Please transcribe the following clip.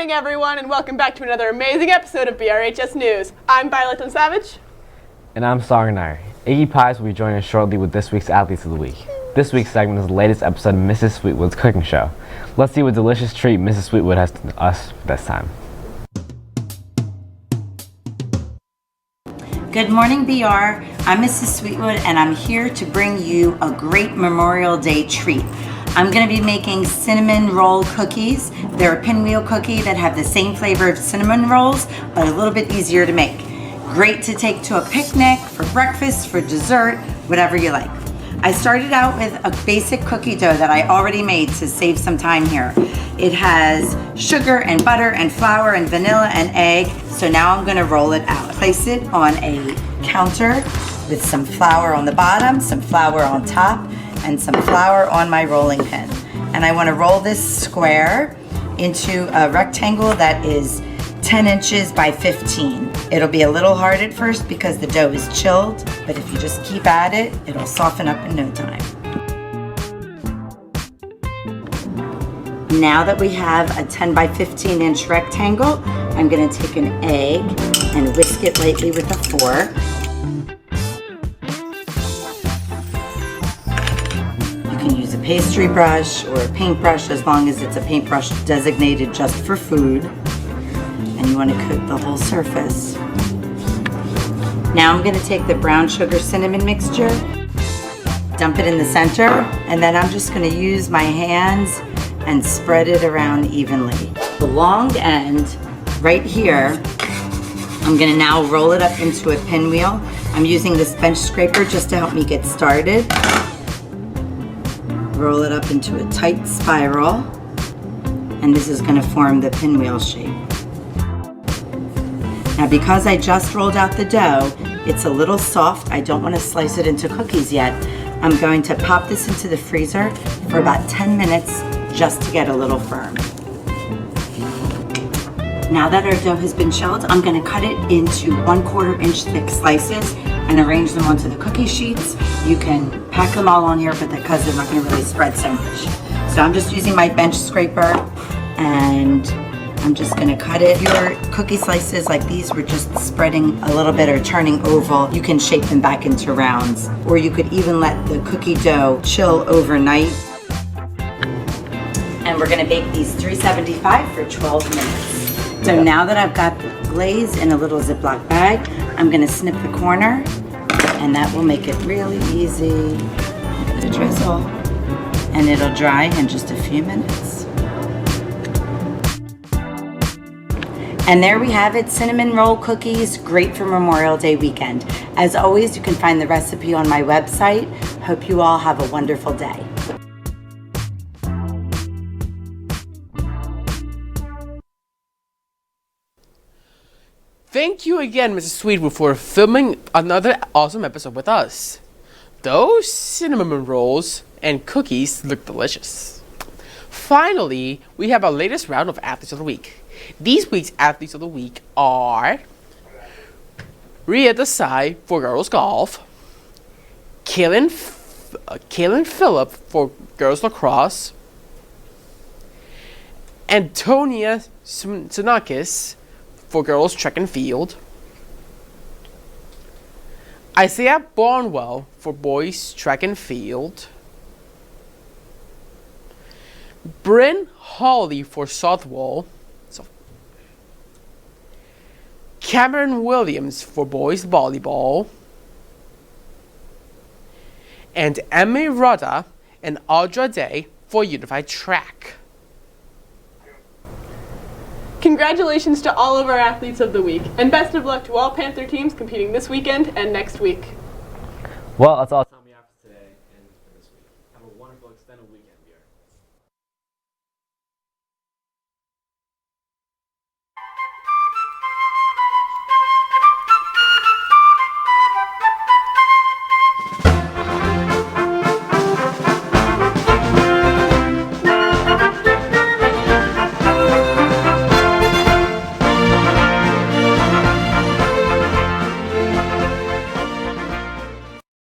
morning, everyone, and welcome back to another amazing episode of BRHS News. I'm Violet Savage. And I'm Song Nair. Iggy Pies will be joining us shortly with this week's Athletes of the Week. This week's segment is the latest episode of Mrs. Sweetwood's cooking show. Let's see what delicious treat Mrs. Sweetwood has to us this time. Good morning, BR. I'm Mrs. Sweetwood, and I'm here to bring you a great Memorial Day treat. I'm going to be making cinnamon roll cookies. They're a pinwheel cookie that have the same flavor of cinnamon rolls, but a little bit easier to make. Great to take to a picnic, for breakfast, for dessert, whatever you like. I started out with a basic cookie dough that I already made to save some time here. It has sugar and butter and flour and vanilla and egg, so now I'm going to roll it out. Place it on a counter with some flour on the bottom, some flour on top, and some flour on my rolling pin. And I want to roll this square into a rectangle that is 10 inches by 15. It'll be a little hard at first because the dough is chilled, but if you just keep at it, it'll soften up in no time. Now that we have a 10 by 15 inch rectangle, I'm going to take an egg and whisk it lightly with a fork. You can use a pastry brush or a paintbrush as long as it's a paintbrush designated just for food. And you want to coat the whole surface. Now I'm going to take the brown sugar cinnamon mixture, dump it in the center, and then I'm just going to use my hands and spread it around evenly. The long end, right here, I'm going to now roll it up into a pinwheel. I'm using this bench scraper just to help me get started. Roll it up into a tight spiral, and this is going to form the pinwheel shape. Now because I just rolled out the dough, it's a little soft. I don't want to slice it into cookies yet. I'm going to pop this into the freezer for about 10 minutes just to get a little firm. Now that our dough has been chilled, I'm going to cut it into 1/4 inch thick slices and arrange them onto the cookie sheets. You can pack them all on here, but because they're not going to really spread so much. So I'm just using my bench scraper and I'm just going to cut it. Your cookie slices like these were just spreading a little bit or turning oval. You can shape them back into rounds, or you could even let the cookie dough chill overnight. And we're going to bake these 375 for 12 minutes. So now that I've got the glaze in a little Ziploc bag, I'm going to snip the corner, and that will make it really easy to drizzle. And it'll dry in just a few minutes. And there we have it, cinnamon roll cookies, great for Memorial Day weekend. As always, you can find the recipe on my website. Hope you all have a wonderful day. Thank you again, Mrs. Sweetwood, for filming another awesome episode with us. Those cinnamon rolls and cookies look delicious. Finally, we have our latest round of Athletes of the Week. These week's Athletes of the Week are Ria Desai for girls golf, Kaylin Phillip for girls lacrosse, Antonia Tsunakis for girls track and field, Isaiah Barnwell for boys track and field, Bryn Hawley for softball, Cameron Williams for boys volleyball, and Emmy Rudda and Audra Day for unified track. Congratulations to all of our Athletes of the Week, and best of luck to all Panther teams competing this weekend and next week. Well, that's all the time we have for today and for this week. Have a wonderful extended weekend.